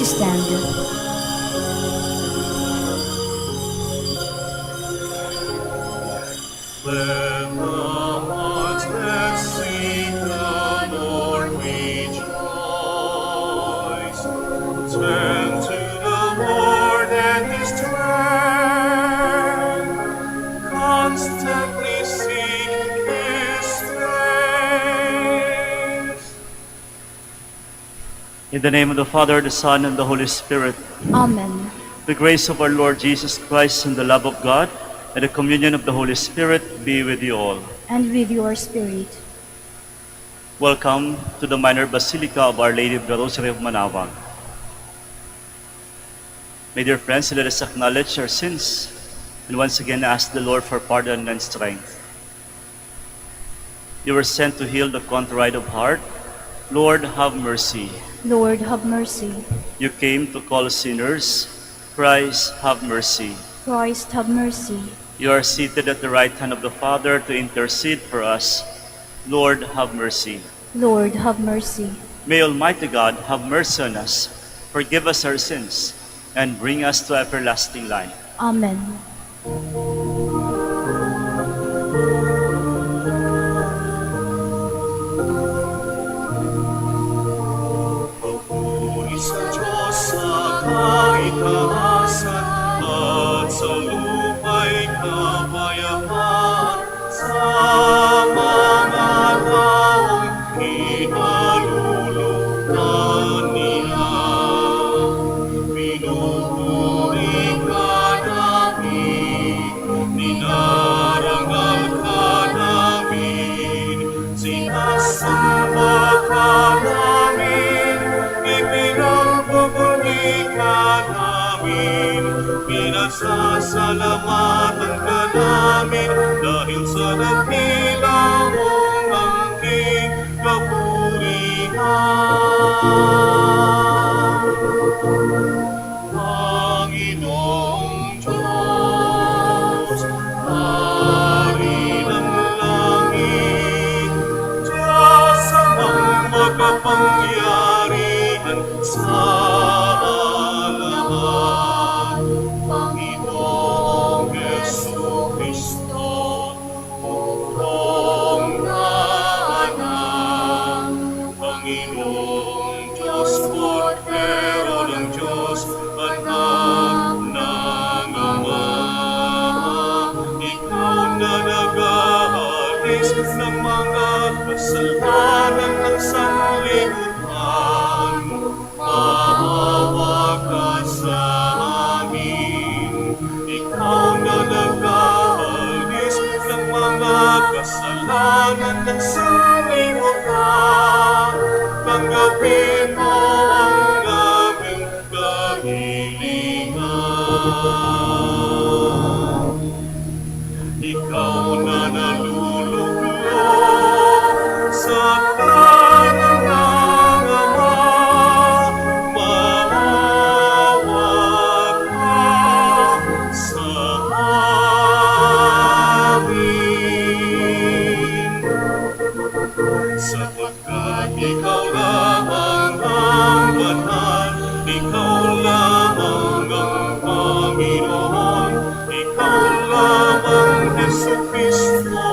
stand. Let the hearts that seek the Lord rejoice. Turn to the Lord and His strength. Constantly seek His face. In the name of the Father, the Son, and the Holy Spirit, Amen. the grace of our Lord Jesus Christ and the love of God and the communion of the Holy Spirit be with you all. And with your spirit. Welcome to the Minor Basilica of Our Lady of the Rosary of Manaoag. My dear friends, let us acknowledge our sins and once again ask the Lord for pardon and strength. You were sent to heal the contrite of heart. Lord, have mercy. Lord, have mercy. You came to call sinners. Christ, have mercy. Christ, have mercy. You are seated at the right hand of the Father to intercede for us. Lord, have mercy. Lord, have mercy. May Almighty God have mercy on us, forgive us our sins, and bring us to everlasting life. Amen. Papuri sa Diyos sa kaitaasan at sa lupa'y kapayapaan sa mga taong kinalulugdan niya. Pinupuri ka namin, ninarangal ka namin, sinasamba ka namin, ipinagbubuni ka namin, pinasasalamatan ka namin, dahil sa dakila mong angking kapurihan. Panginoong Diyos, Hari ng langit, Diyos amang makapangyarihan sa lahat. Panginoong Jesucristo, buong na anak, Panginoong Diyos, Cordero ng Diyos, anak ng Ama. Ikaw na nag-aalis ng mga kasalanan ng sanlibutan. Maawa ka sa amin. Ikaw na nag-aalis ng mga kasalanan ng sanlibutan. Tanggapin mo ang aming kahilingan. Ikaw na naluluklok sa kanan ng Ama, maawa ka sa amin. Sapagkat ikaw lamang ang banal, ikaw lamang ang Panginoon, ikaw lamang Jesucristo,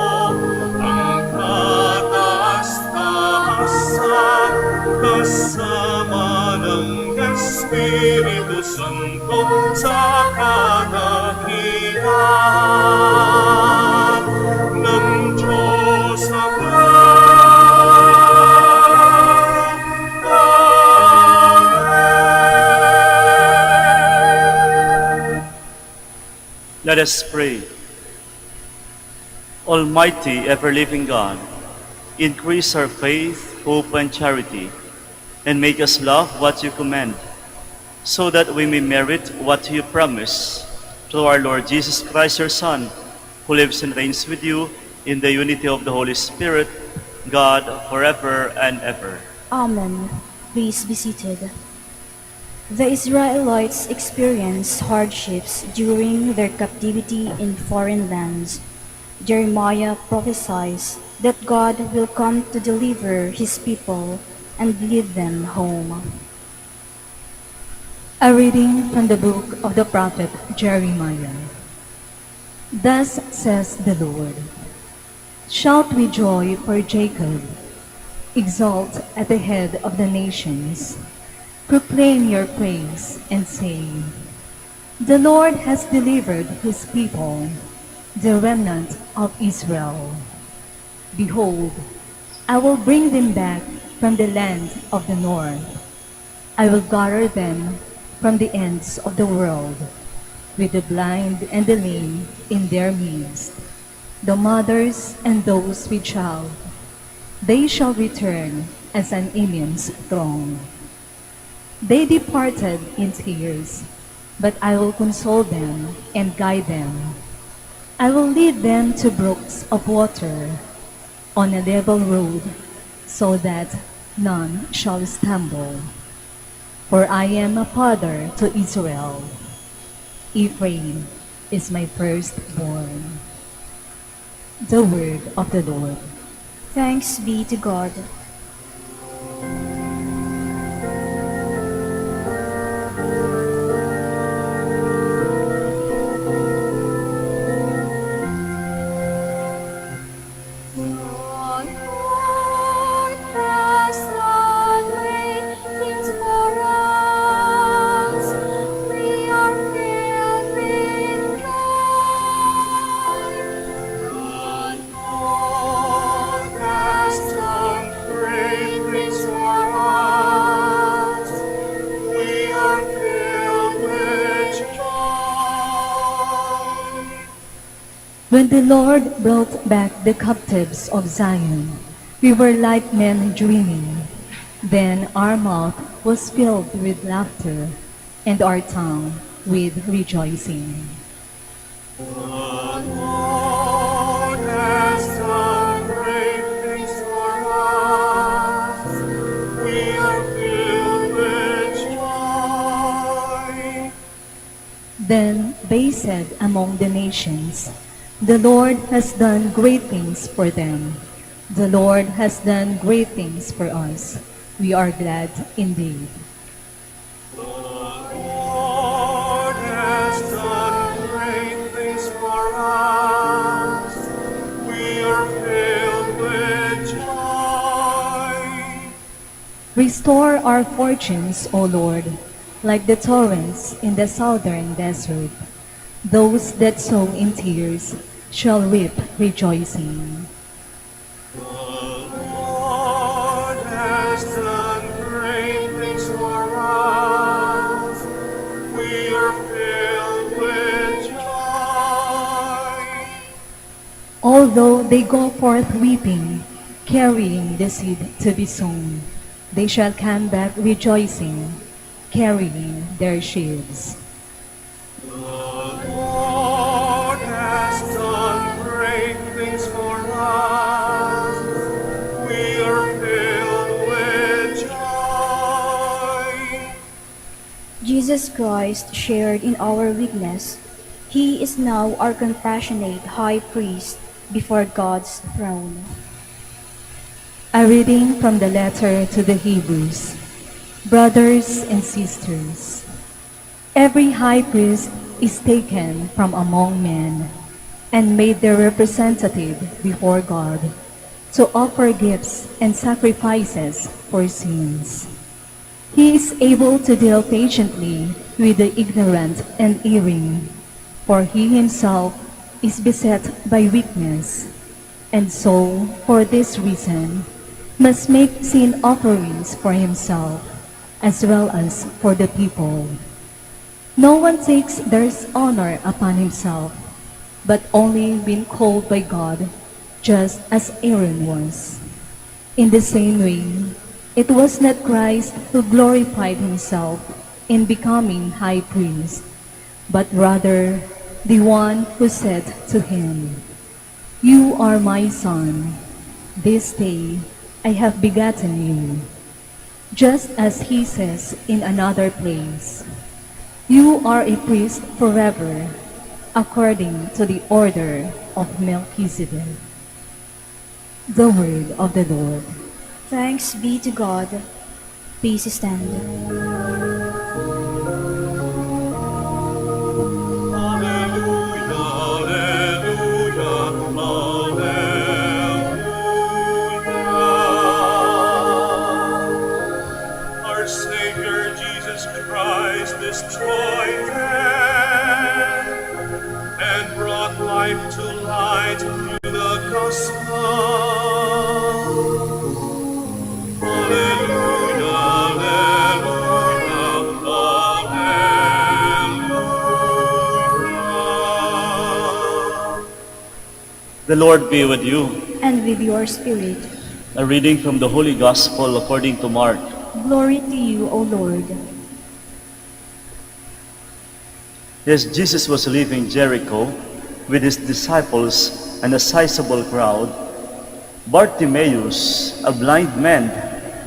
ang kataas-taasan, kasama ng Espiritu Santo sa kadakilaan ng Diyos Ama. Let us pray. Almighty, ever-living God, increase our faith, hope, and charity, and make us love what you command, so that we may merit what you promise, through our Lord Jesus Christ, your Son, who lives and reigns with you in the unity of the Holy Spirit, God, forever and ever. Amen. Please be seated. The Israelites experienced hardships during their captivity in foreign lands. Jeremiah prophesies that God will come to deliver his people and lead them home. A reading from the book of the prophet Jeremiah. Thus says the Lord, shout with joy for Jacob, exult at the head of the nations, proclaim your praise and say, the Lord has delivered his people, the remnant of Israel. Behold, I will bring them back from the land of the north. I will gather them from the ends of the world, with the blind and the lame in their midst, the mothers and those with child. They shall return as an immense throng. They departed in tears, but I will console them and guide them. I will lead them to brooks of water, on a level road, so that none shall stumble. For I am a father to Israel. Ephraim is my firstborn. The word of the Lord. Thanks be to God. When the Lord brought back the captives of Zion, we were like men dreaming. Then our mouth was filled with laughter, and our tongue with rejoicing. The Lord has done great things for us. We are filled with joy. Then they said among the nations, the Lord has done great things for them. The Lord has done great things for us. We are glad indeed. The Lord has done great things for us. We are filled with joy. Restore our fortunes, O Lord, like the torrents in the southern desert. Those that sow in tears shall reap rejoicing. The Lord has done great things for us. We are filled with joy. Although they go forth weeping, carrying the seed to be sown, they shall come back rejoicing, carrying their sheaves. The Lord has done great things for us. We are filled with joy. Jesus Christ shared in our weakness. He is now our compassionate high priest before God's throne. A reading from the letter to the Hebrews. Brothers and sisters, every high priest is taken from among men and made their representative before God to offer gifts and sacrifices for sins. He is able to deal patiently with the ignorant and erring, for he himself is beset by weakness, and so, for this reason, must make sin offerings for himself, as well as for the people. No one takes their honor upon himself, but only been called by God, just as Aaron was. In the same way, it was not Christ who glorified himself in becoming high priest, but rather the one who said to him, "You are my son. This day I have begotten you." Just as he says in another place, "You are a priest forever, according to the order of Melchizedek." The word of the Lord. Thanks be to God. Please stand. life to light through the gospel. Alleluia, alleluia, alleluia. The Lord be with you. And with your spirit. A reading from the Holy Gospel according to Mark. Glory to you, O Lord. As Jesus was leaving Jericho with his disciples and a sizable crowd, Bartimaeus, a blind man,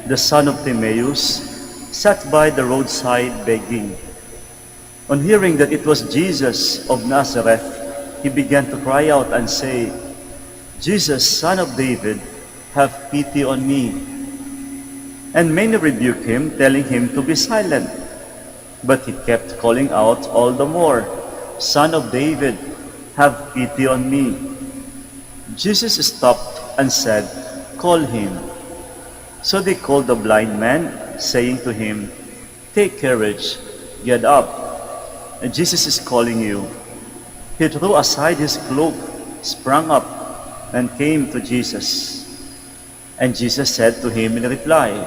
the son of Timaeus, sat by the roadside begging. On hearing that it was Jesus of Nazareth, he began to cry out and say, "Jesus, Son of David, have pity on me." And many rebuked him, telling him to be silent. But he kept calling out all the more, "Son of David, have pity on me." Jesus stopped and said, "Call him." So they called the blind man, saying to him, "Take courage, get up, and Jesus is calling you." He threw aside his cloak, sprang up, and came to Jesus. And Jesus said to him in reply,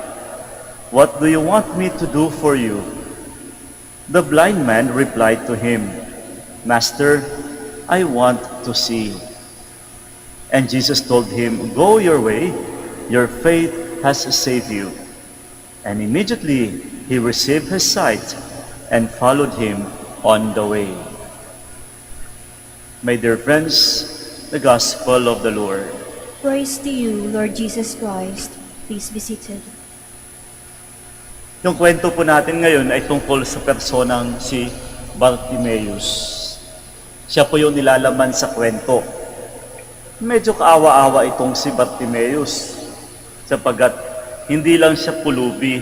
"What do you want me to do for you?" The blind man replied to him, "Master, I want to see." And Jesus told him, "Go your way, your faith has saved you." And immediately he received his sight and followed him on the way. My dear friends, the Gospel of the Lord. Praise to you, Lord Jesus Christ. Please be seated. Yung kwento po natin ngayon ay tungkol sa personang si Bartimaeus. Siya po yung nilalaman sa kwento. Medyo kaawa-awa itong si Bartimaeus sapagkat hindi lang siya pulubi.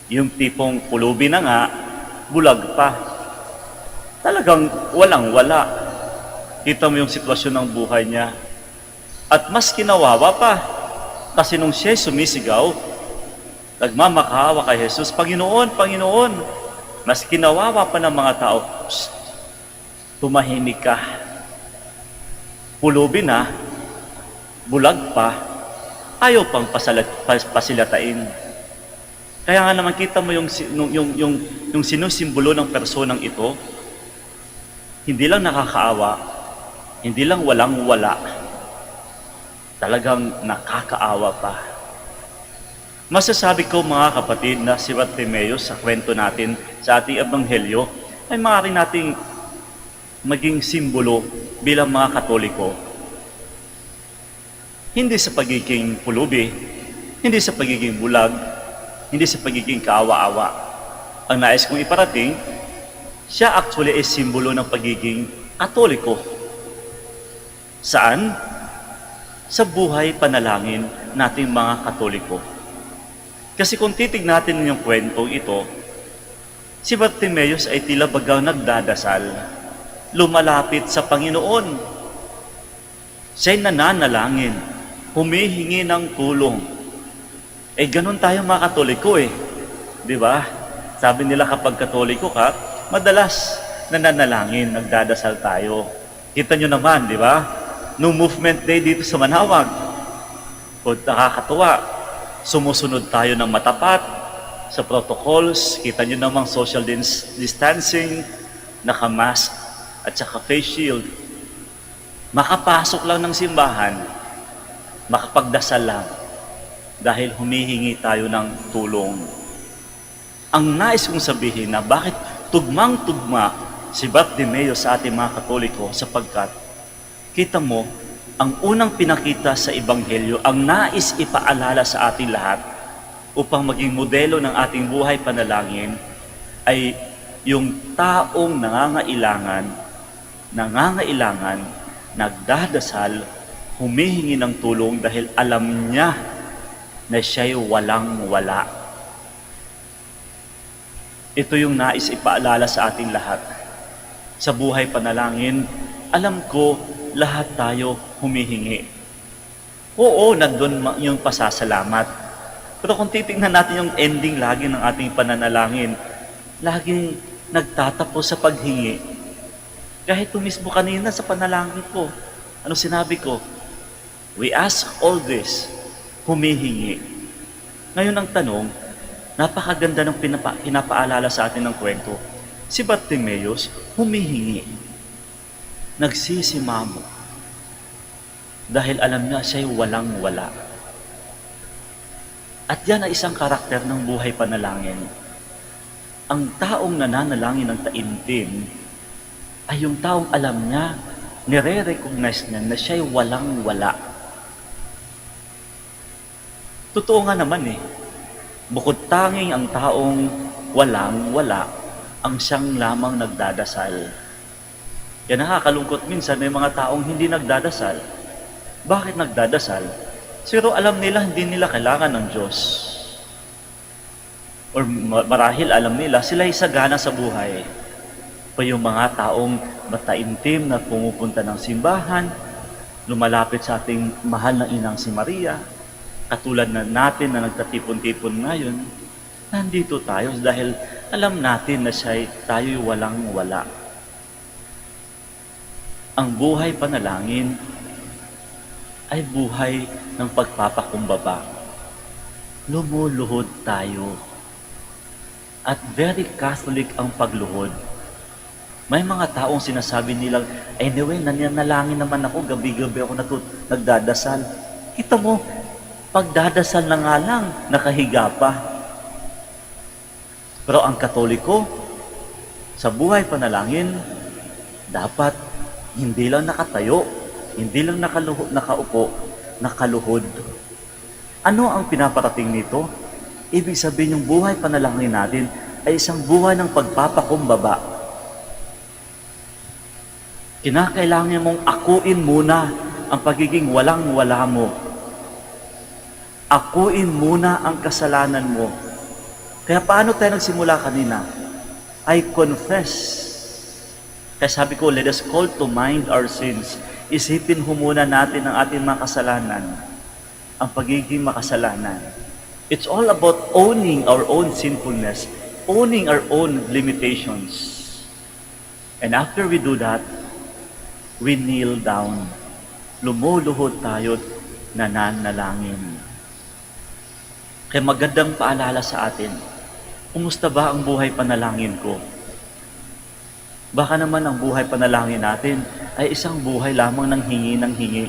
Yung tipong pulubi na nga, bulag pa. Talagang walang-wala. Kita mo yung sitwasyon ng buhay niya. At mas kinawawa pa kasi nung siya sumisigaw, nagmamakaawa kay Jesus, "Panginoon, Panginoon," mas kinawawa pa ng mga tao, "Shh, tumahimik ka. Pulubi na, bulag pa, ayaw pang pasilatain." Kaya nga naman kita mo yung sinusimbolo ng personang ito, hindi lang nakakaawa, hindi lang walang-wala, talagang nakakaawa pa. Masasabi ko mga kapatid na si Bartimaeus sa kwento natin sa ating ebanghelyo ay maaari nating maging simbolo bilang mga Katoliko. Hindi sa pagiging pulubi, hindi sa pagiging bulag, hindi sa pagiging kaawa-awa. Ang nais kong iparating, siya actually ay simbolo ng pagiging Katoliko. Saan? Sa buhay panalangin nating mga Katoliko. Kasi kung titignan natin yung kwentong ito, si Bartimaeus ay tila bagang nagdadasal, lumalapit sa Panginoon. Siya'y nananalangin, humihingi ng tulong. Ganun tayo mga Katoliko Di ba? Sabi nila kapag Katoliko ka, madalas nananalangin, nagdadasal tayo. Kita nyo naman, di ba? Nung movement day dito sa Manaoag, nakakatuwa. Sumusunod tayo ng matapat sa protocols. Kita nyo namang social distancing, naka-mask at saka face shield. Makapasok lang ng simbahan, makapagdasal lang dahil humihingi tayo ng tulong. Ang nais kong sabihin na bakit tugmang-tugma si Bartimaeus sa ating mga Katoliko sapagkat kita mo, ang unang pinakita sa Ebanghelyo, ang nais ipaalala sa ating lahat upang maging modelo ng ating buhay panalangin ay yung taong nangangailangan, nagdadasal, humihingi ng tulong dahil alam niya na siya'y walang-wala. Ito yung nais ipaalala sa ating lahat. Sa buhay panalangin, alam ko lahat tayo humihingi. Oo, nandun yung pasasalamat. Pero kung titingnan natin yung ending lagi ng ating pananalangin, laging nagtatapos sa paghingi. Kahit mismo kanina sa panalangin ko, ano sinabi ko? We ask all this, humihingi. Ngayon ang tanong, napakaganda ng pinapaalala sa atin ng kwento. Si Bartimeus, humihingi. Nagsisimamo. Dahil alam niya siya'y walang-wala. At yan ay isang karakter ng buhay panalangin. Ang taong nananalangin ng taimtim ay yung taong alam niya, nire-recognize niya na siya'y walang-wala. Totoo nga naman bukod tanging ang taong walang-wala ang siyang lamang nagdadasal. Kaya nakakalungkot minsan may mga taong hindi nagdadasal. Bakit nagdadasal? Siguro alam nila hindi nila kailangan ng Diyos. Or marahil alam nila sila'y sagana sa buhay. Pa yung mga taong mataimtim na pumupunta ng simbahan, lumalapit sa ating mahal na inang si Maria, katulad na natin na nagtatipon-tipon ngayon, nandito tayo dahil alam natin na tayo'y walang-wala. Ang buhay panalangin ay buhay ng pagpapakumbaba. Lumuluhod tayo. At very Catholic ang pagluhod. May mga taong sinasabi nilang, anyway, nananalangin naman ako, gabi-gabi ako nagdadasal. Kita mo, pagdadasal na nga lang, nakahiga pa. Pero ang Katoliko, sa buhay panalangin, dapat hindi lang nakatayo, hindi lang nakaupo, nakaluhod. Ano ang pinaparating nito? Ibig sabihin yung buhay panalangin natin ay isang buhay ng pagpapakumbaba. Kinakailangan mong akuin muna ang pagiging walang-wala mo. Akuin muna ang kasalanan mo. Kaya paano tayo nagsimula kanina? I confess. Kaya sabi ko, let us call to mind our sins. Isipin muna natin ang ating mga kasalanan, ang pagiging makasalanan. It's all about owning our own sinfulness, owning our own limitations. And after we do that, we kneel down. Lumuluhod tayo, nananalangin. Kaya magandang paalala sa atin, kumusta ba ang buhay panalangin ko? Baka naman ang buhay panalangin natin ay isang buhay lamang ng hingi ng hingi.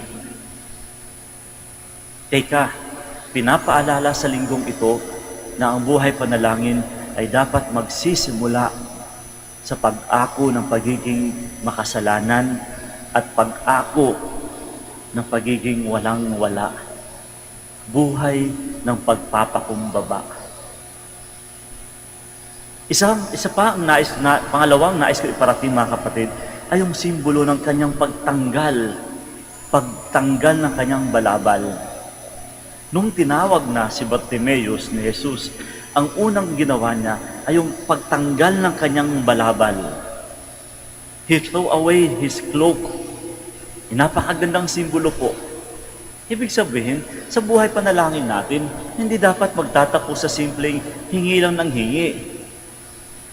Teka, pinapaalala sa linggong ito na ang buhay panalangin ay dapat magsisimula sa pag-ako ng pagiging makasalanan at pag-ako ng pagiging walang-wala. Buhay ng pagpapakumbaba. Pangalawang nais ko iparating mga kapatid, ay yung simbolo ng kanyang pagtanggal ng kanyang balabal. Nung tinawag na si Bartimeus ni Jesus, ang unang ginawa niya ay yung pagtanggal ng kanyang balabal. He threw away his cloak. Napakagandang simbolo po. Ibig sabihin, sa buhay panalangin natin, hindi dapat magtatapos sa simpleng hingi lang ng hingi.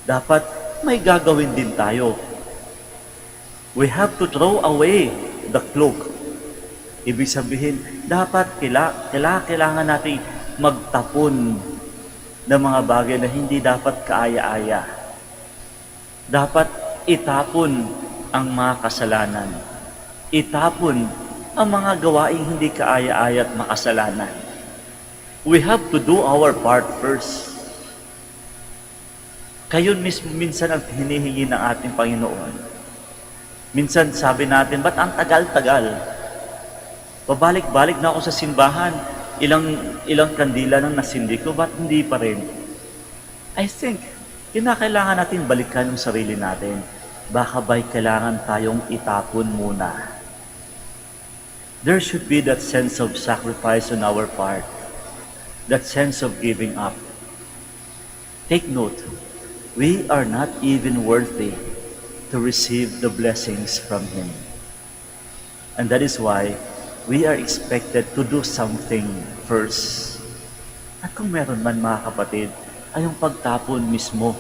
Dapat may gagawin din tayo. We have to throw away the cloak. Ibig sabihin, dapat kailangan natin magtapon ng mga bagay na hindi dapat kaaya-aya. Dapat itapon ang mga kasalanan. Itapon ang mga gawaing hindi kaaya-aya at makasalanan. We have to do our part first. Kayon mismo minsan ang hinihingi ng ating Panginoon. Minsan sabi natin, ba't ang tagal-tagal? Pabalik-balik na ako sa simbahan, ilang kandila nang nasindi ko, ba't hindi pa rin? I think, kinakailangan natin balikan yung sarili natin. Baka ba'y kailangan tayong itapon muna? There should be that sense of sacrifice on our part. That sense of giving up. Take note, we are not even worthy to receive the blessings from Him. And that is why we are expected to do something first. At kung meron man mga kapatid, ay yung pagtapon mismo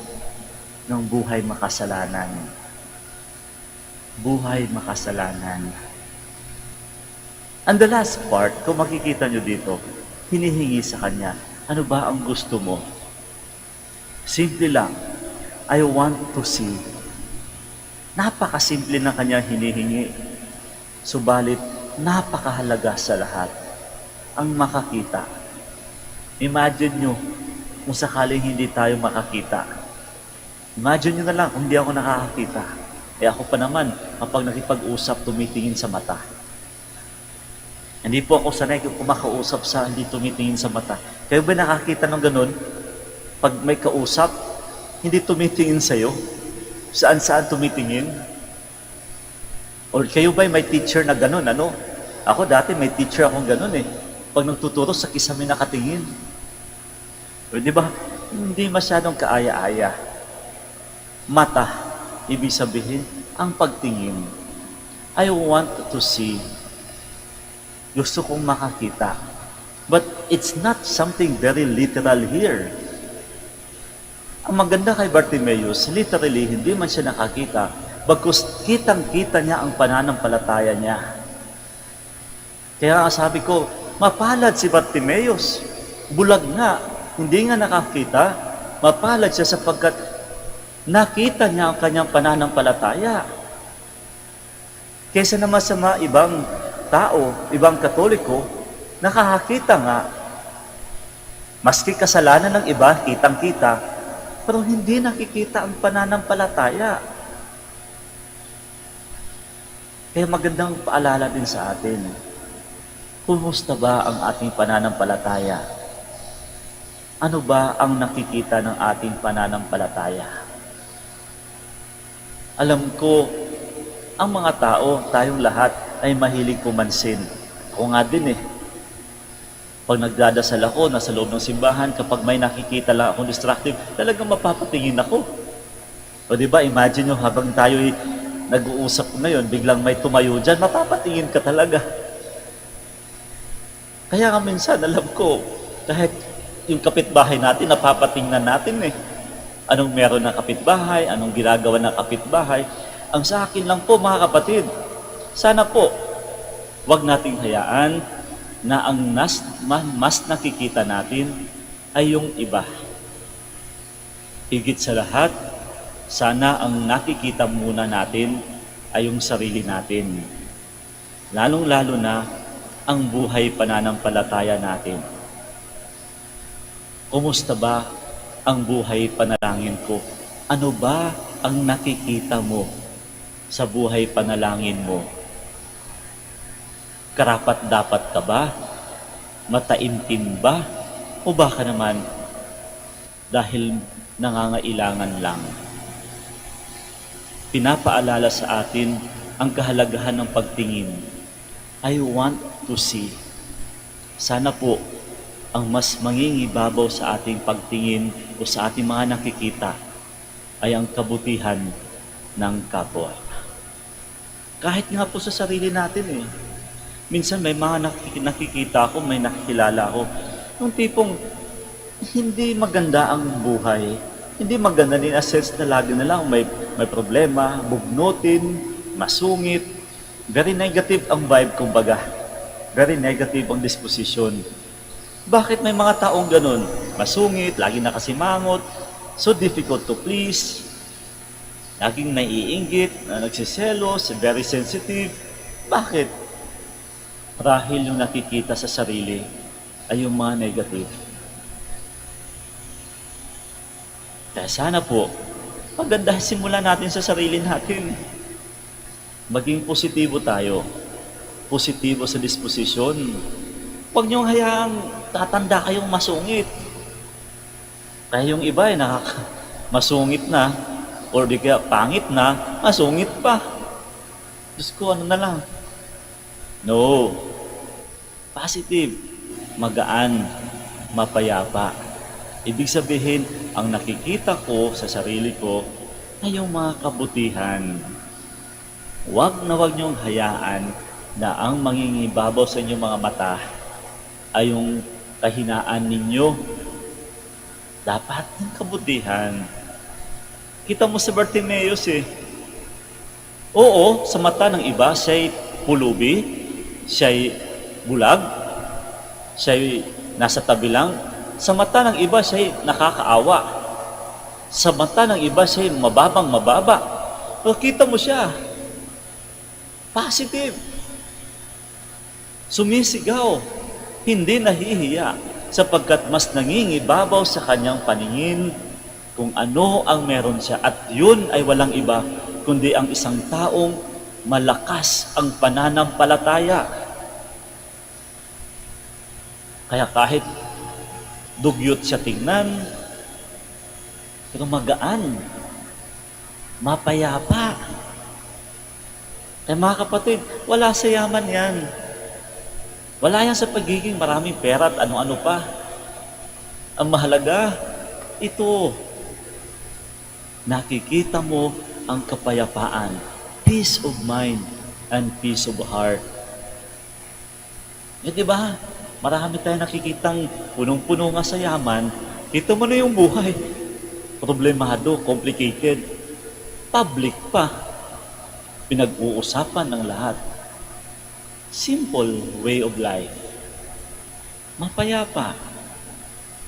ng buhay makasalanan. buhay makasalanan. And the last part, kung makikita nyo dito, hinihingi sa kanya, ano ba ang gusto mo? Simple lang, I want to see. Napakasimple ng kanya hinihingi. Subalit, napakahalaga sa lahat ang makakita. Imagine nyo kung sakaling hindi tayo makakita. Imagine nyo na lang kung hindi ako nakakakita. Ako pa naman, kapag nakipag-usap, tumitingin sa mata. Hindi po ako sanay kung kumakausap sa hindi tumitingin sa mata. Kayo ba nakakita ng ganun? Pag may kausap, hindi tumitingin sa'yo? Saan-saan tumitingin? Or kayo ba may teacher na ganun? Ano? Ako dati may teacher akong ganun eh. Pag nagtuturo, sa kisame nakatingin. O di ba? Hindi masyadong kaaya-aya. Mata, ibig sabihin, ang pagtingin. I want to see. Gusto kong makakita. But it's not something very literal here. Ang maganda kay Bartimaeus, literally, hindi man siya nakakita, bagkus kitang-kita niya ang pananampalataya niya. Kaya sabi ko, mapalad si Bartimaeus. Bulag nga, hindi nga nakakita. Mapalad siya sapagkat nakita niya ang kanyang pananampalataya. Kaysa naman sa mga ibang tao, ibang Katoliko, nakakakita nga. Maski kasalanan ng iba, kitang-kita, pero hindi nakikita ang pananampalataya. Kaya magandang paalala din sa atin, kumusta ba ang ating pananampalataya? Ano ba ang nakikita ng ating pananampalataya? Alam ko, ang mga tao, tayong lahat, ay mahilig pumansin. Ako nga din eh. Pag nagdadasal ako, nasa loob ng simbahan, kapag may nakikita lang akong distractive, talagang mapapatingin ako. O diba, imagine nyo, habang tayo nag-uusap ngayon, biglang may tumayo dyan, mapapatingin ka talaga. Kaya nga minsan, alam ko, kahit yung kapitbahay natin, napapatingnan natin eh. Anong meron ng kapitbahay, anong ginagawa ng kapitbahay. Ang sa akin lang po, mga kapatid, sana po, wag nating hayaan na ang mas nakikita natin ay yung iba. Higit sa lahat, sana ang nakikita muna natin ay yung sarili natin. Lalong-lalo na ang buhay pananampalataya natin. Kumusta ba ang buhay panalangin ko? Ano ba ang nakikita mo sa buhay panalangin mo? Karapat-dapat ka ba? Mataimtim ba? O baka naman dahil nangangailangan lang? Pinapaalala sa atin ang kahalagahan ng pagtingin. I want to see. Sana po ang mas mangingibabaw sa ating pagtingin o sa ating mga nakikita ay ang kabutihan ng kapwa. Kahit nga po sa sarili natin eh. Minsan may mga nakikita ako, may nakikilala ako. Yung tipong hindi maganda ang buhay. Hindi maganda din as sense na lagi na lang may problema, bugnutin, masungit. Very negative ang vibe, kumbaga. Very negative ang disposition. Bakit may mga taong ganun? Masungit, lagi nakasimangot, so difficult to please, laging naiinggit, nagsiselos, very sensitive. Bakit? Rahil yung nakikita sa sarili ay yung mga negative. Kaya sana po, maganda simulan natin sa sarili natin. Maging positibo tayo. Positibo sa disposisyon. Huwag niyong hayaang tatanda kayong masungit. Kaya yung iba ay masungit na, or di kaya pangit na, masungit pa. Diyos ko, ano na lang? No. Positive. Magaan. Mapayapa. Ibig sabihin, ang nakikita ko sa sarili ko ay yung mga kabutihan. Huwag na huwag niyong hayaan na ang mangingibabaw sa inyong mga mata ay yung kahinaan ninyo. Dapat ng kabutihan. Kita mo si Bartimaeus eh. Oo, sa mata ng iba, siya'y pulubi, siya'y bulag, siya'y nasa tabi lang. Sa mata ng iba, siya'y nakakaawa. Sa mata ng iba, siya'y mababang mababa. O, kita mo siya, positive, sumisigaw, hindi nahihiya, sapagkat mas nangingibabaw sa kanyang paningin kung ano ang meron siya. At yun ay walang iba, kundi ang isang taong malakas ang pananampalataya. Kaya kahit dugyot siya tingnan, pero magaan, mapayapa. Kaya mga kapatid, wala sa yaman yan. Wala yan sa pagiging maraming pera at ano-ano pa. Ang mahalaga, ito, nakikita mo ang kapayapaan, peace of mind and peace of heart. Eh, di ba? Marami tayong nakikitang punong-puno nga sa yaman. Ito mo na yung buhay. Problemado, complicated. Public pa. Pinag-uusapan ng lahat. Simple way of life. Mapayapa.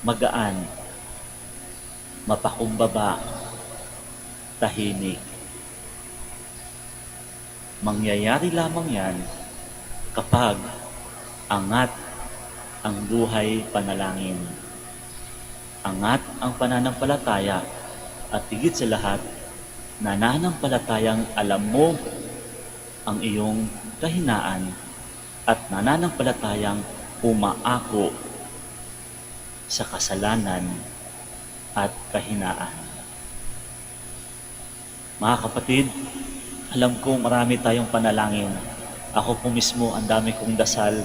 Magaan. Mapakumbaba. Tahimik. Mangyayari lamang yan kapag angat ang buhay panalangin. Angat ang pananampalataya at higit sa lahat, nananampalatayang alam mo ang iyong kahinaan at nananampalatayang umaako sa kasalanan at kahinaan. Mga kapatid, alam ko marami tayong panalangin. Ako po mismo, ang dami kong dasal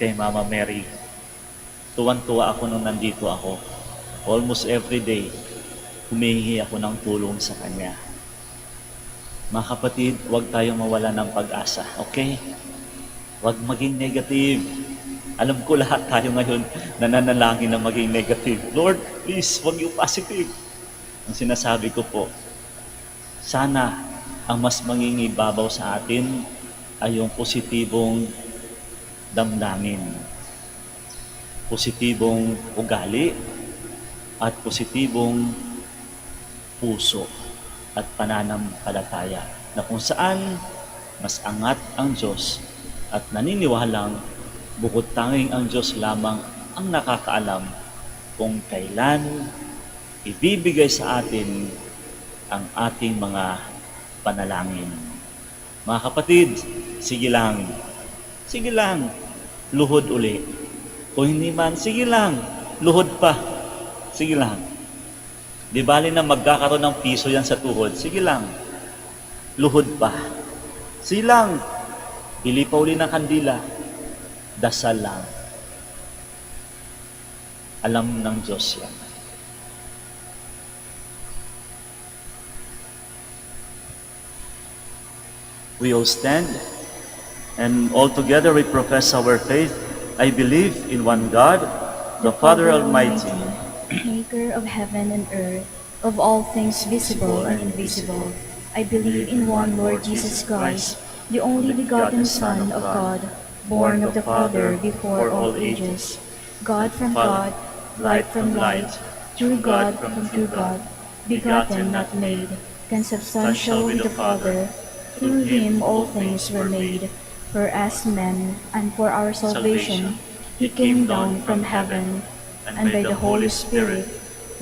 kay Mama Mary. Tuwan-tuwa ako nung nandito ako. Almost every day, humihingi ako ng tulong sa Kanya. Mga kapatid, huwag tayong mawala ng pag-asa, okay? Huwag maging negative. Alam ko lahat tayo ngayon nananalangin na maging negative. Lord, please, huwag yung positive. Ang sinasabi ko po, sana ang mas mangingibabaw sa atin ay yung positibong damdamin, positibong ugali, at positibong puso at pananampalataya na kung saan mas angat ang Diyos at naniniwalang bukod tanging ang Diyos lamang ang nakakaalam kung kailan ibibigay sa atin ang ating mga panalangin. Mga kapatid, sige lang, luhod uli. Kung hindi man, sige lang, luhod pa, sige lang. Di bali na magkakaroon ng piso yan sa tuhod, sige lang, luhod pa. Sige lang, bili pa uli ng kandila, dasal lang. Alam ng Diyos yan. We all stand, and all together we profess our faith. I believe in one God, the Father Almighty, Maker of heaven and earth, of all things visible and invisible. I believe in one Lord Jesus Christ, the only begotten Son of God, born of the Father before all ages, God from God, light from light, true God from true God, begotten, not made, consubstantial with the Father. Through him all things were made. For as men, and for our salvation, he came down from heaven, and by the Holy Spirit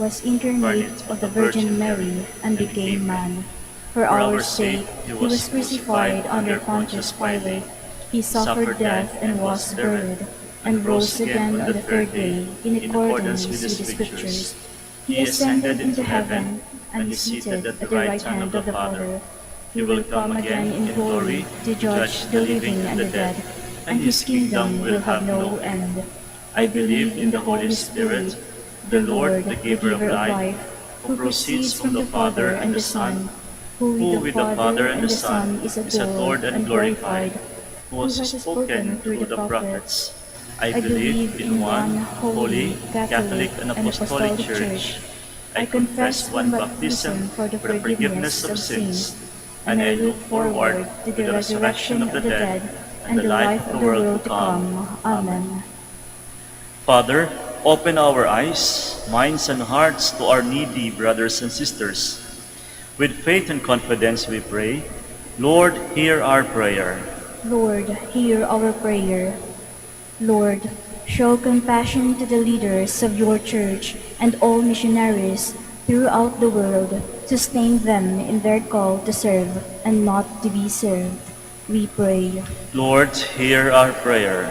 was incarnate of the Virgin Mary, and became man. For our sake he was crucified under Pontius Pilate. He suffered death and was buried, and rose again on the third day in accordance with the Scriptures. He ascended into heaven, and is seated at the right hand of the Father. He will come again in glory to judge the living and the dead, and his kingdom will have no end. I believe in the Holy Spirit, the Lord, the giver of life, who proceeds from the Father and the Son, who with the Father and the Son is adored and glorified, who has spoken through the prophets. I believe in one holy, Catholic, and Apostolic Church. I confess one baptism for the forgiveness of sins. and I look forward to the resurrection of the dead and the life of the world to come. Amen. Father, open our eyes, minds, and hearts to our needy brothers and sisters. With faith and confidence we pray, Lord, hear our prayer. Lord, hear our prayer. Lord, show compassion to the leaders of your church and all missionaries throughout the world. Sustain them in their call to serve and not to be served. We pray. Lord, hear our prayer.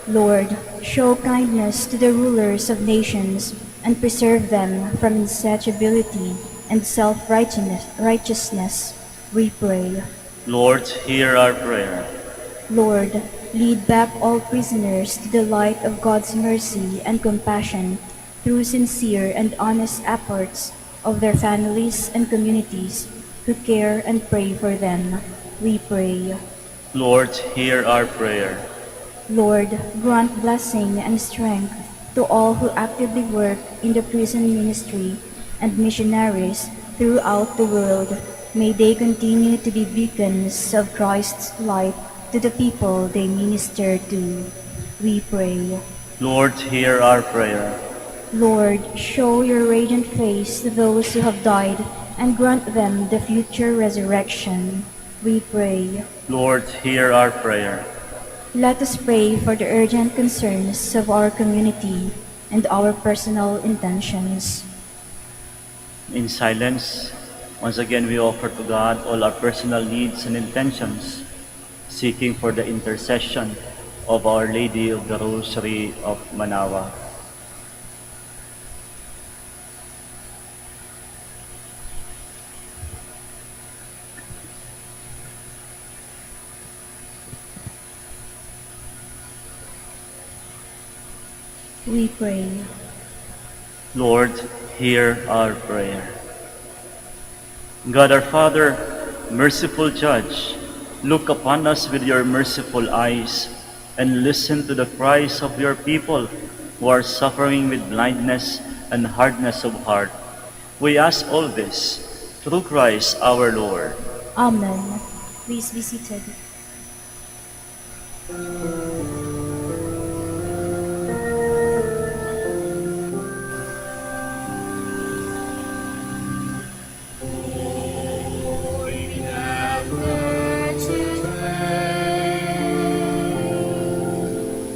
Lord, show kindness to the rulers of nations and preserve them from insatiability and self-righteousness. We pray. Lord, hear our prayer. Lord, lead back all prisoners to the light of God's mercy and compassion through sincere and honest efforts of their families and communities who care and pray for them. We pray. Lord, hear our prayer. Lord, grant blessing and strength to all who actively work in the prison ministry and missionaries throughout the world. May they continue to be beacons of Christ's light to the people they minister to. We pray. Lord, hear our prayer. Lord, show your radiant face to those who have died and grant them the future resurrection. We pray. Lord, hear our prayer. Let us pray for the urgent concerns of our community and our personal intentions. In silence, once again we offer to God all our personal needs and intentions, seeking for the intercession of Our Lady of the Rosary of Manaoag. We pray. Lord, hear our prayer. God our Father, merciful Judge, look upon us with your merciful eyes and listen to the cries of your people who are suffering with blindness and hardness of heart. We ask all this through Christ our Lord. Amen. Please be seated.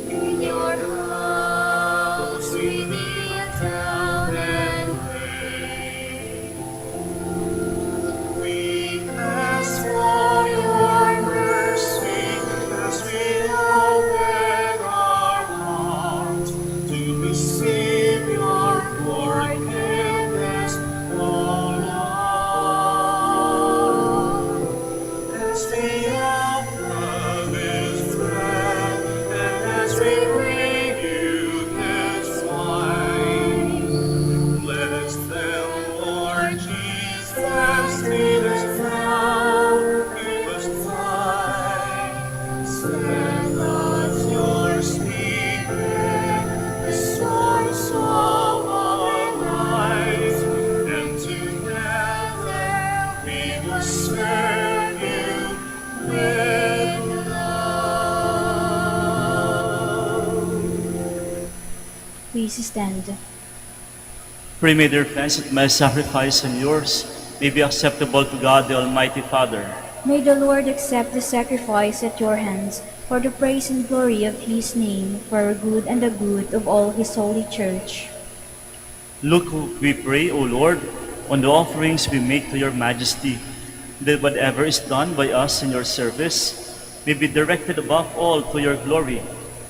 In your house we kneel down and pray. We ask for your mercy as we open our hearts to receive your forgiveness, O Lord. As we offer this bread and as we bring you this wine, bless them, Lord Jesus, lead us now, give us life, send us your Spirit, the source of our lives, and together we will serve you with love. Please stand. Pray, may their friends, that my sacrifice and yours may be acceptable to God the Almighty Father. May the Lord accept the sacrifice at your hands for the praise and glory of his name, for our good and the good of all his holy church. Look, we pray, O Lord, on the offerings we make to your majesty, that whatever is done by us in your service may be directed above all to your glory,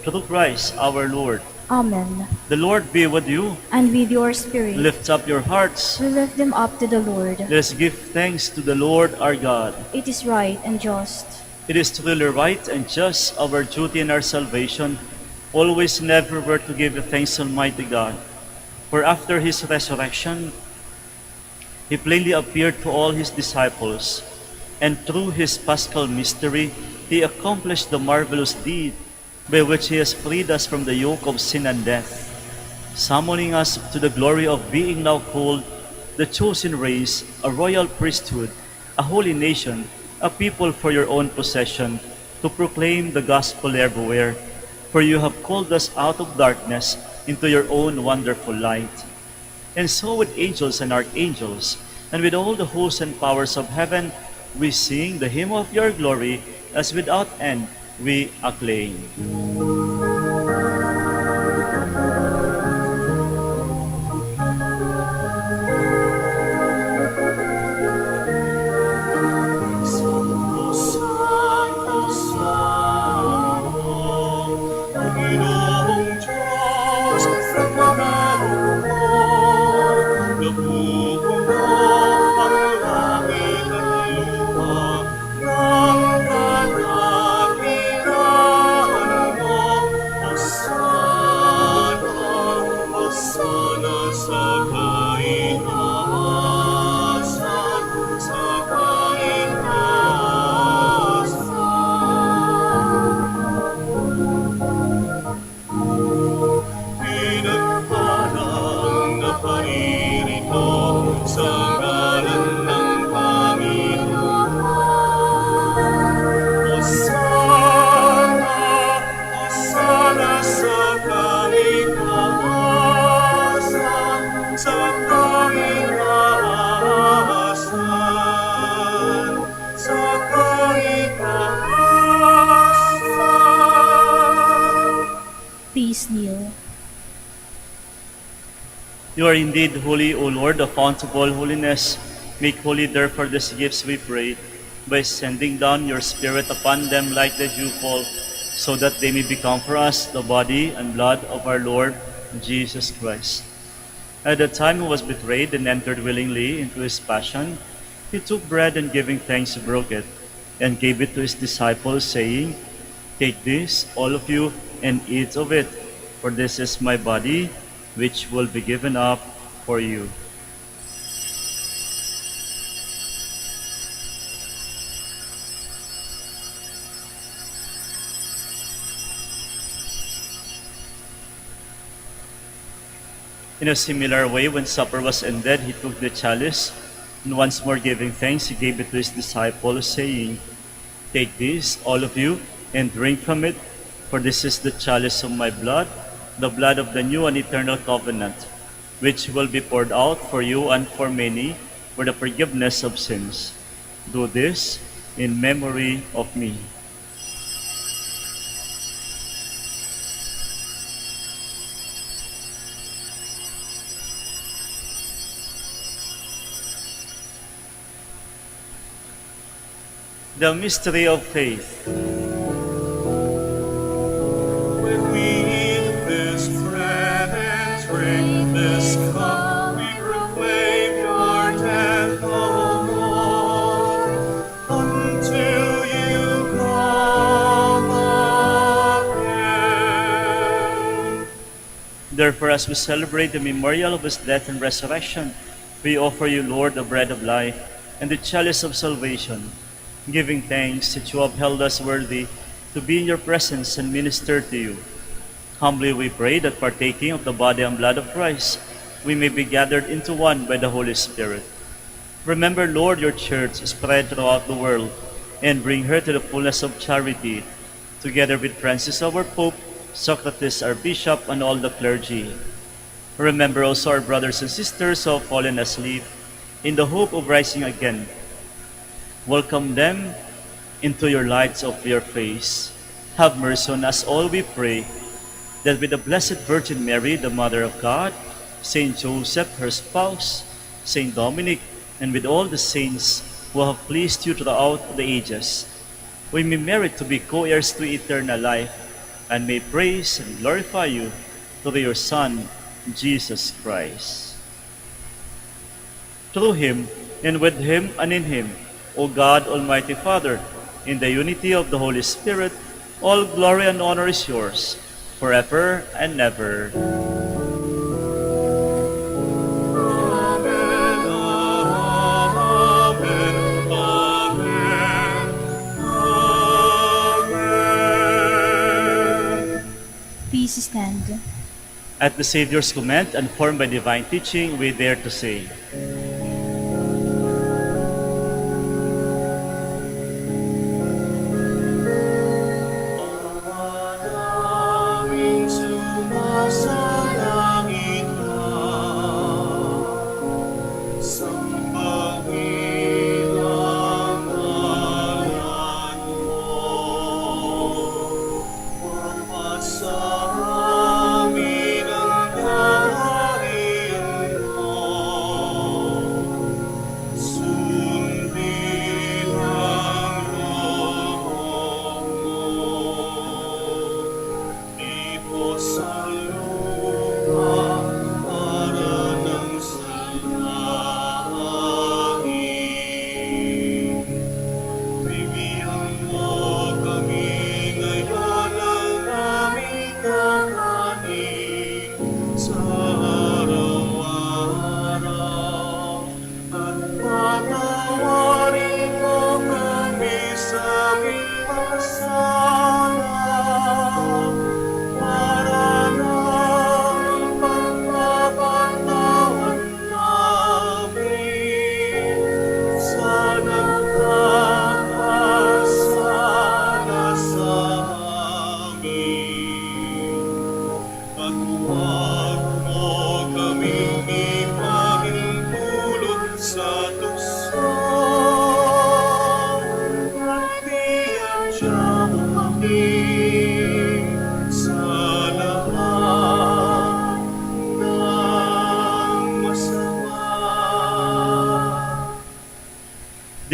through Christ our Lord. Amen. The Lord be with you. And with your spirit, Lift up your hearts. we lift them up to the Lord. Let us give thanks to the Lord our God. It is right and just. It is truly right and just, our duty and our salvation, always and everywhere to give thanks, Almighty God. For after his resurrection, he plainly appeared to all his disciples, and through his paschal mystery, he accomplished the marvelous deed by which he has freed us from the yoke of sin and death, summoning us to the glory of being now called the chosen race, a royal priesthood, a holy nation, a people for your own possession, to proclaim the gospel everywhere. For you have called us out of darkness into your own wonderful light. And so with angels and archangels, and with all the hosts and powers of heaven, we sing the hymn of your glory, as without end we acclaim. Santo, Santo, Santo, Panginoong Diyos ng mga hukbo. Napupuno ang langit at lupa ng kadakilaan mo. Hosana, Hosana sa kaitaasan, sa pinagpalang na paririto sa ngalan ng Panginoon. Hosana, Hosana sa kaitaasan, sa kaitaasan, sa kaitaasan. Please kneel. You are indeed holy, O Lord, the fount of all holiness. Make holy therefore these gifts, we pray, by sending down your Spirit upon them like the dewfall, so that they may become for us the body and blood of our Lord Jesus Christ. At the time he was betrayed and entered willingly into his passion, he took bread and giving thanks, he broke it, and gave it to his disciples, saying, Take this, all of you, and eat of it, for this is my body, which will be given up for you. In a similar way, when supper was ended, he took the chalice, and once more giving thanks, he gave it to his disciples, saying, Take this, all of you, and drink from it, for this is the chalice of my blood, the blood of the new and eternal covenant, which will be poured out for you and for many for the forgiveness of sins. Do this in memory of me. The mystery of faith. When we eat this bread and drink this cup, we proclaim your death, O Lord, until you come again. Therefore, as we celebrate the memorial of his death and resurrection, we offer you, Lord, the bread of life and the chalice of salvation, giving thanks that you have held us worthy to be in your presence and minister to you. Humbly we pray that partaking of the body and blood of Christ, we may be gathered into one by the Holy Spirit. Remember, Lord, your church spread throughout the world, and bring her to the fullness of charity, together with Francis our Pope, Socrates our Bishop, and all the clergy. Remember also our brothers and sisters who have fallen asleep, in the hope of rising again. Welcome them into your lights of your face. Have mercy on us all, we pray, that with the Blessed Virgin Mary, the Mother of God, Saint Joseph, her spouse, Saint Dominic, and with all the saints who have pleased you throughout the ages, we may merit to be co-heirs to eternal life, and may praise and glorify you through your Son, Jesus Christ. Through him, and with him, and in him, O God, Almighty Father, in the unity of the Holy Spirit, all glory and honor is yours, forever and ever. Amen, amen, amen, amen. Please stand. At the Savior's command and formed by divine teaching, we dare to say,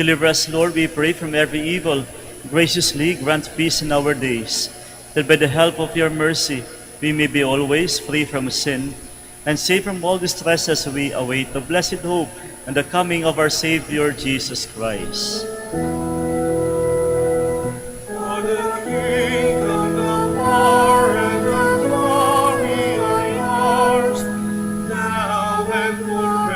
Deliver us, Lord, we pray, from every evil. Graciously grant peace in our days, that by the help of your mercy we may be always free from sin, and safe from all distress as we await the blessed hope and the coming of our Savior Jesus Christ. For the kingdom, the power, and the glory are yours, now and forever.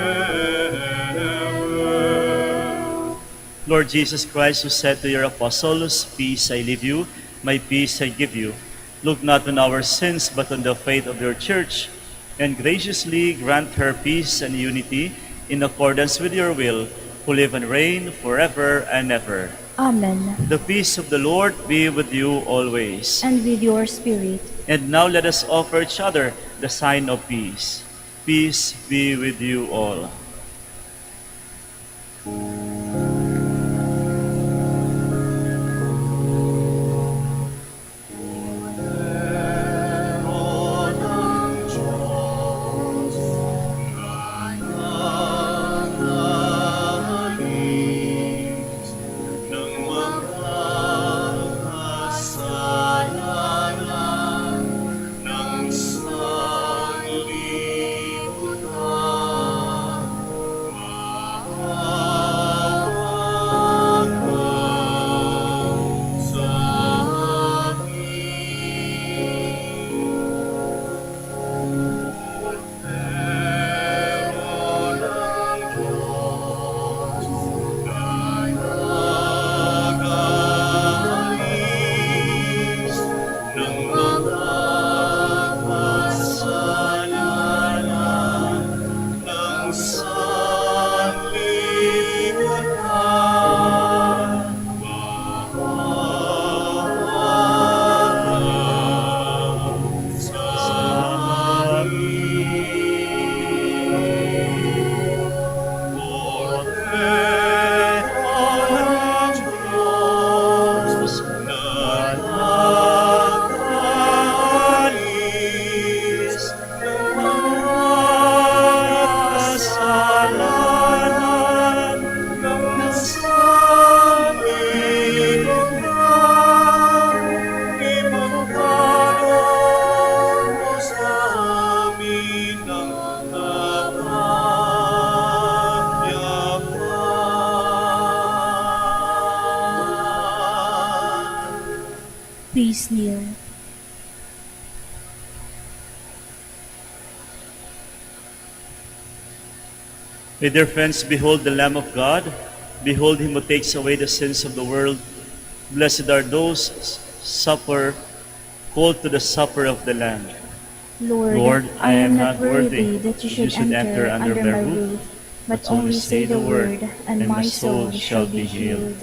Lord Jesus Christ, who said to your apostles, "Peace I leave you, my peace I give you," look not on our sins, but on the faith of your church, and graciously grant her peace and unity in accordance with your will, who live and reign forever and ever. Amen. The peace of the Lord be with you always. And with your spirit. And now let us offer each other the sign of peace. Peace be with you all. Please kneel. My dear friends, behold the Lamb of God. Behold him who takes away the sins of the world. Blessed are those called to the supper of the Lamb. Lord, I am not worthy that you should enter under my roof, but only say the word, and my soul shall be healed.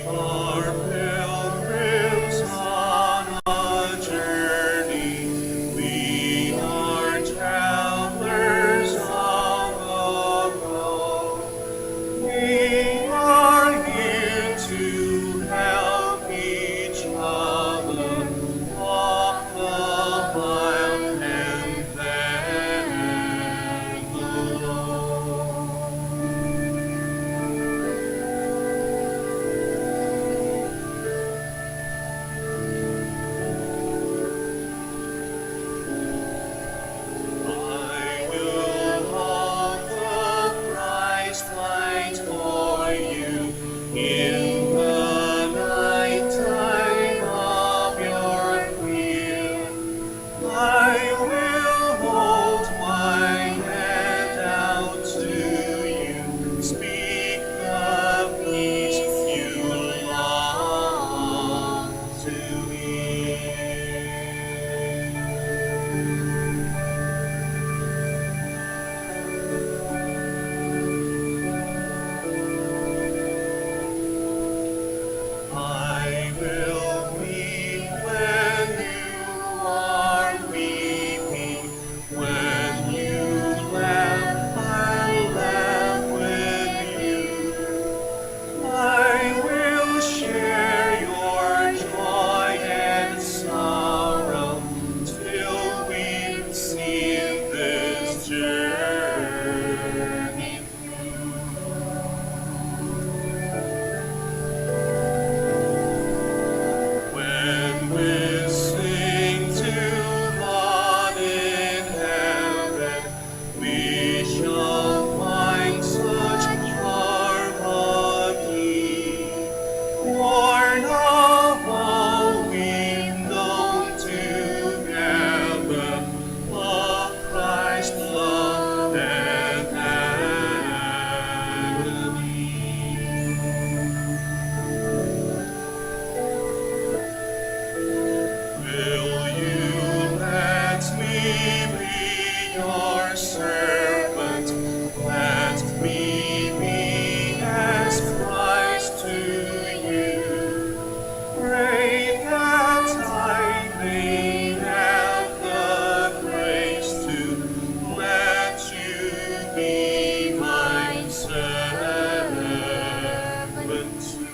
are pilgrims on a journey. We are travelers on the road. We are here to help each other walk the mile and then the road. I will hold the Christ light for you in the night time of your fear. I will hold my hand out to you, speak the peace you long to hear. I will weep when you are weeping. When you laugh, I'll laugh with you. I will share your joy and sorrow till we've seen this journey through. When we sing to God in heaven, we shall find such harmony. Born of all we've known together, of Christ's love and agony. Will you let me be your servant? Let me be as Christ to you. Pray that I may have the grace to let you be my servant too.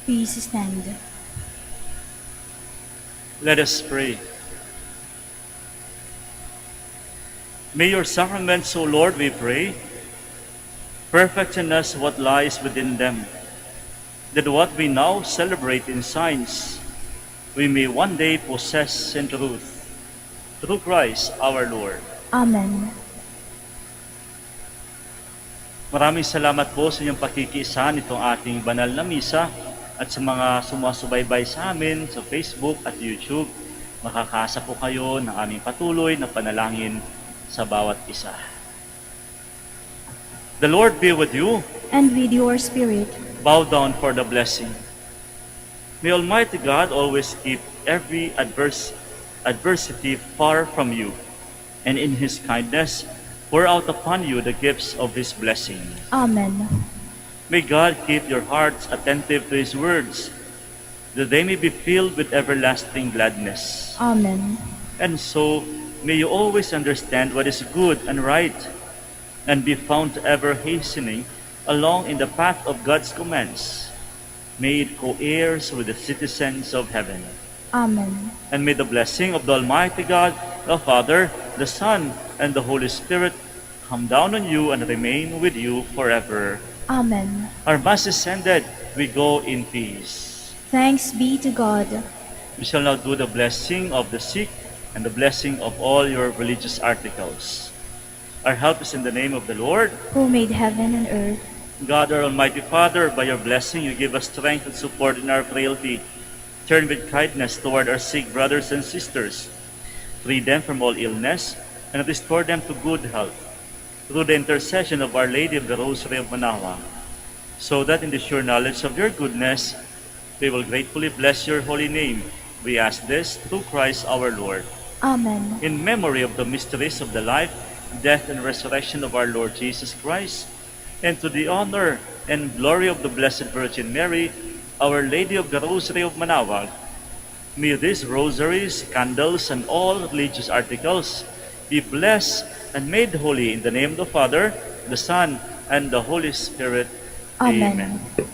Please stand. Let us pray. May your sacraments, O Lord, we pray, perfect in us what lies within them, that what we now celebrate in signs, we may one day possess in truth. Through Christ our Lord. Amen. Maraming salamat po sa inyong pakikiisa nitong ating banal na misa at sa mga sumasubaybay sa amin sa Facebook at YouTube. Makakaasa po kayo ng aming patuloy na panalangin sa bawat isa. The Lord be with you. And with your spirit. Bow down for the blessing. May Almighty God always keep every adversity far from you, and in His kindness pour out upon you the gifts of His blessing. Amen. May God keep your hearts attentive to His words, that they may be filled with everlasting gladness. Amen. And so, may you always understand what is good and right, and be found ever hastening along in the path of God's commands, made co-heirs with the citizens of heaven. Amen. And may the blessing of the Almighty God, the Father, the Son, and the Holy Spirit come down on you and remain with you forever. Amen. Our Mass is ended. We go in peace. Thanks be to God, We shall now do the blessing of the sick and the blessing of all your religious articles. Our help is in the name of the Lord. who made heaven and earth. God, our Almighty Father, by your blessing you give us strength and support in our frailty. Turn with kindness toward our sick brothers and sisters. Free them from all illness and restore them to good health through the intercession of Our Lady of the Rosary of Manaoag, so that in the sure knowledge of your goodness, we will gratefully bless your holy name. We ask this through Christ our Lord. Amen. In memory of the mysteries of the life, death, and resurrection of our Lord Jesus Christ, and to the honor and glory of the Blessed Virgin Mary, Our Lady of the Rosary of Manaoag, may these rosaries, candles, and all religious articles be blessed and made holy in the name of the Father, the Son, and the Holy Spirit. Amen. Amen.